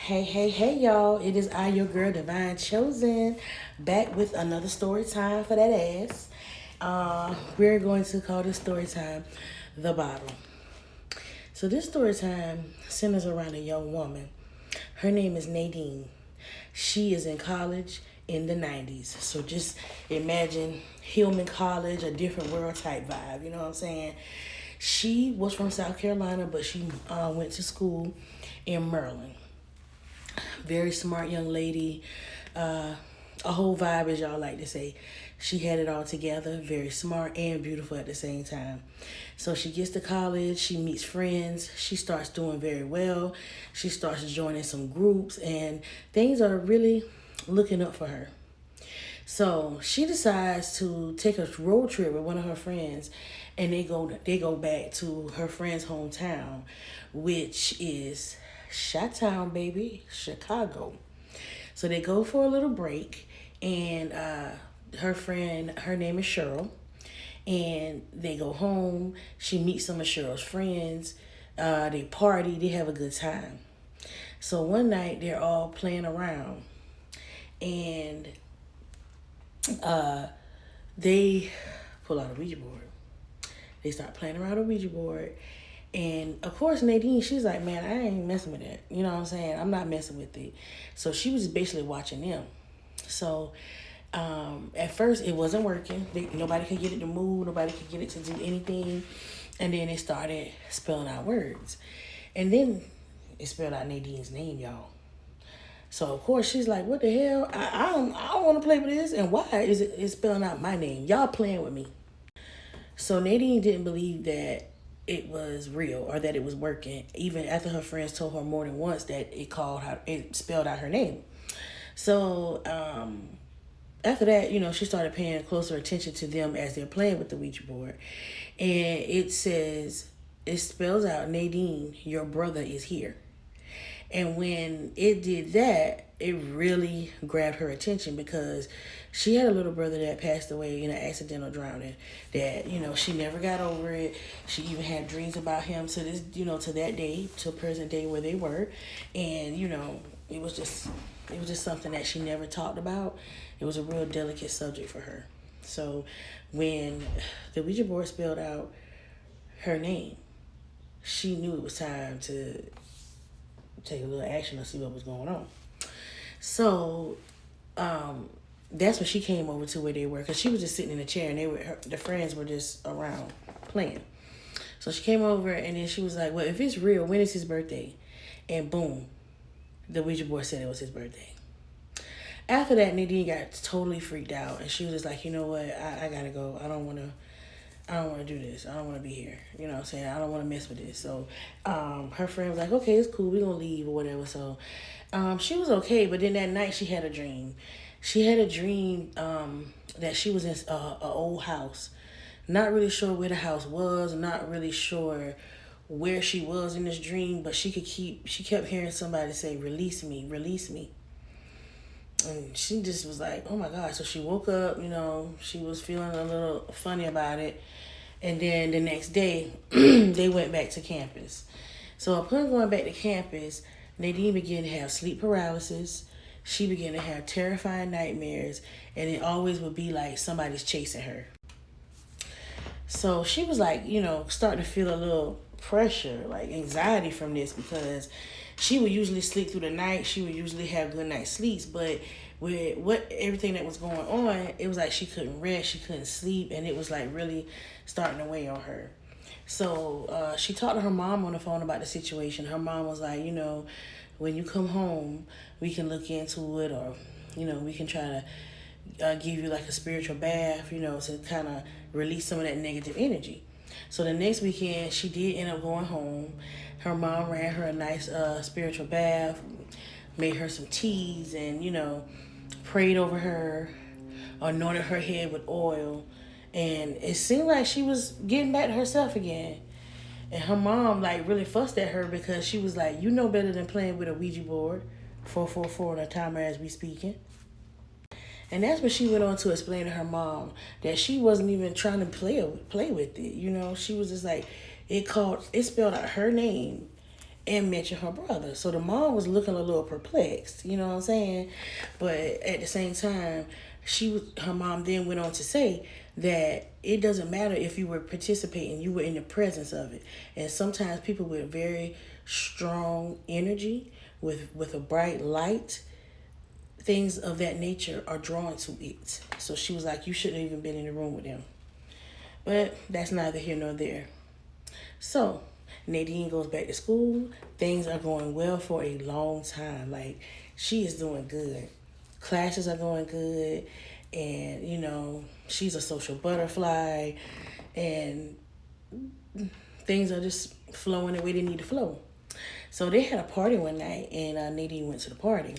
Hey, y'all. It is I, your girl, Divine Chosen, back with another story time for that ass. We're going to call this story time The Bottle. So, this story time centers around a young woman. Her name is Nadine. She is in college in the 90s. So, just imagine Hillman College, a different world type vibe. You know what I'm saying? She was from South Carolina, but she went to school in Maryland. Very smart young lady. A whole vibe, as y'all like to say. She had it all together, very smart and beautiful at the same time. So she gets to college, she meets friends, she starts doing very well. She starts joining some groups, and things are really looking up for her. So she decides to take a road trip with one of her friends, and they go back to her friend's hometown, which is Chi-Town, baby, Chicago. So they go for a little break, and her friend, her name is Cheryl, and they go home. She meets some of Cheryl's friends. They party. They have a good time. So one night they're all playing around, and they pull out a Ouija board. They start playing around a Ouija board. And of course, Nadine, she's like, man, I ain't messing with that. You know what I'm saying? I'm not messing with it. So she was basically watching them. So at first, it wasn't working. Nobody could get it to move. Nobody could get it to do anything. And then it started spelling out words. And then it spelled out Nadine's name, y'all. So of course she's like, "What the hell? I don't want to play with this. And why is it spelling out my name? Y'all playing with me?" So Nadine didn't believe that it was real or that it was working, even after her friends told her more than once that it spelled out her name. So after that, she started paying closer attention to them as they're playing with the Ouija board, and it spells out, Nadine, your brother is here. And when it did that, it really grabbed her attention because she had a little brother that passed away in an accidental drowning. That she never got over it. She even had dreams about him to this, to that day, to present day where they were, and it was just something that she never talked about. It was a real delicate subject for her. So when the Ouija board spelled out her name, she knew it was time to take a little action to see what was going on. So that's when she came over to where they were, because she was just sitting in a chair, and the friends were just around playing. So she came over, and then she was like, well, if it's real, when is his birthday? And boom, the Ouija board said it was his birthday. After that, Nadine got totally freaked out, and she was just like, you know what, I gotta go. I don't want to do this. I don't want to be here. You know what I'm saying? I don't want to mess with this. So her friend was like, okay, it's cool. We're going to leave or whatever. So she was okay. But then that night she had a dream. She had a dream that she was in an old house. Not really sure where the house was. Not really sure where she was in this dream. But she kept hearing somebody say, release me, release me. And she just was like, oh my God. So she woke up, she was feeling a little funny about it. And then the next day, they went back to campus. So upon going back to campus, Nadine began to have sleep paralysis. She began to have terrifying nightmares. And it always would be like somebody's chasing her. So she was like, starting to feel a little pressure, like anxiety from this, because she would usually sleep through the night. She would usually have good night sleeps, but with everything that was going on, it was like she couldn't rest, she couldn't sleep, and it was like really starting to weigh on her. So she talked to her mom on the phone about the situation. Her mom was like, when you come home, we can look into it, or we can try to give you like a spiritual bath, to kind of release some of that negative energy. So the next weekend, she did end up going home. Her mom ran her a nice spiritual bath, made her some teas, and, prayed over her, anointed her head with oil. And it seemed like she was getting back to herself again. And her mom, really fussed at her because she was like, you know better than playing with a Ouija board, 444 on the timer as we speaking. And that's when she went on to explain to her mom that she wasn't even trying to play with it. She was just like, it spelled out her name, and mentioned her brother. So the mom was looking a little perplexed, you know what I'm saying? But at the same time, her mom then went on to say that it doesn't matter if you were participating, you were in the presence of it. And sometimes people with very strong energy, with a bright light, things of that nature are drawn to it. So she was like, you shouldn't have even been in the room with them. But that's neither here nor there. So Nadine goes back to school. Things are going well for a long time. Like, she is doing good. Classes are going good. And, she's a social butterfly. And things are just flowing the way they need to flow. So they had a party one night, and Nadine went to the party.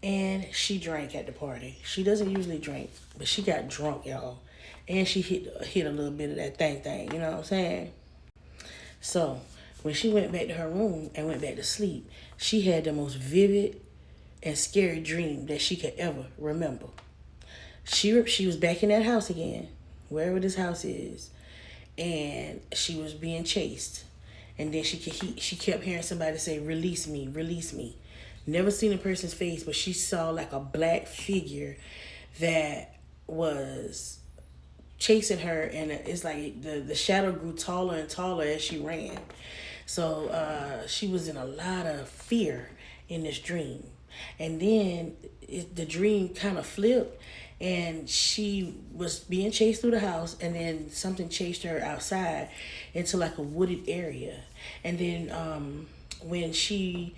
And she drank at the party. She doesn't usually drink, but she got drunk, y'all. And she hit a little bit of that thing, you know what I'm saying? So when she went back to her room and went back to sleep, she had the most vivid and scary dream that she could ever remember. She was back in that house again, wherever this house is, and she was being chased. And then she kept hearing somebody say, release me, release me. Never seen a person's face, but she saw like a black figure that was chasing her, and it's like the shadow grew taller and taller as she ran. So she was in a lot of fear in this dream. And then the dream kind of flipped, and she was being chased through the house, and then something chased her outside into like a wooded area. And then when she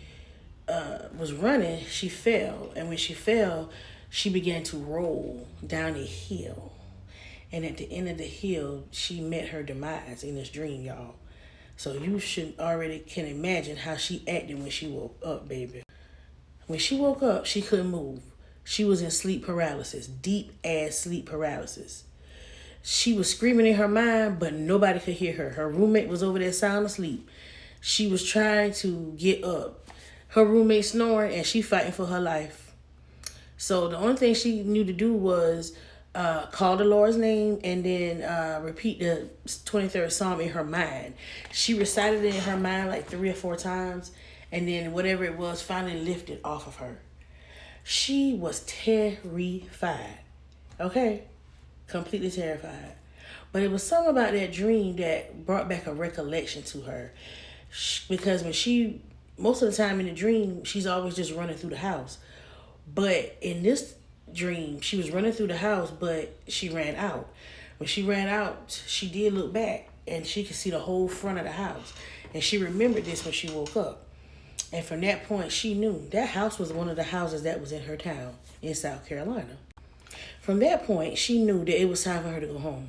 was running, she fell. And when she fell, she began to roll down a hill. And at the end of the hill, she met her demise in this dream, y'all. So you should already can imagine how she acted when she woke up, baby. When she woke up, she couldn't move. She was in sleep paralysis, deep ass sleep paralysis. She was screaming in her mind, but nobody could hear her. Her roommate was over there sound asleep. She was trying to get up. Her roommate snoring, and she fighting for her life. So the only thing she knew to do was call the Lord's name and then repeat the 23rd Psalm in her mind. She recited it in her mind like 3 or 4 times, and then whatever it was finally lifted off of her. She was terrified. Okay? Completely terrified. But it was something about that dream that brought back a recollection to her. Because most of the time in the dream, she's always just running through the house. But in this dream, she was running through the house, but she ran out. When she ran out, she did look back, and she could see the whole front of the house. And she remembered this when she woke up. And from that point, she knew that house was one of the houses that was in her town in South Carolina. From that point, she knew that it was time for her to go home.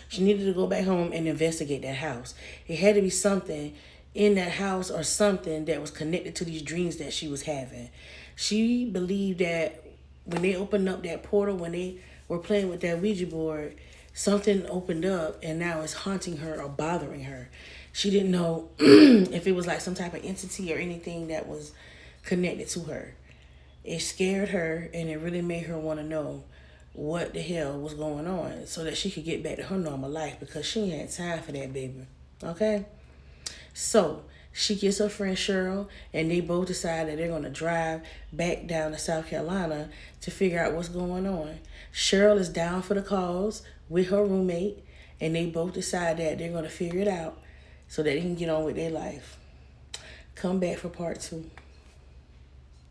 She needed to go back home and investigate that house. It had to be something in that house or something that was connected to these dreams that she was having. She believed that when they opened up that portal, when they were playing with that Ouija board, something opened up and now it's haunting her or bothering her. She didn't know if it was like some type of entity or anything that was connected to her. It scared her, and it really made her want to know what the hell was going on so that she could get back to her normal life, because she ain't had time for that, baby. Okay? So she gets her friend Cheryl, and they both decide that they're going to drive back down to South Carolina to figure out what's going on. Cheryl is down for the cause with her roommate, and they both decide that they're going to figure it out so that they can get on with their life. Come back for part 2.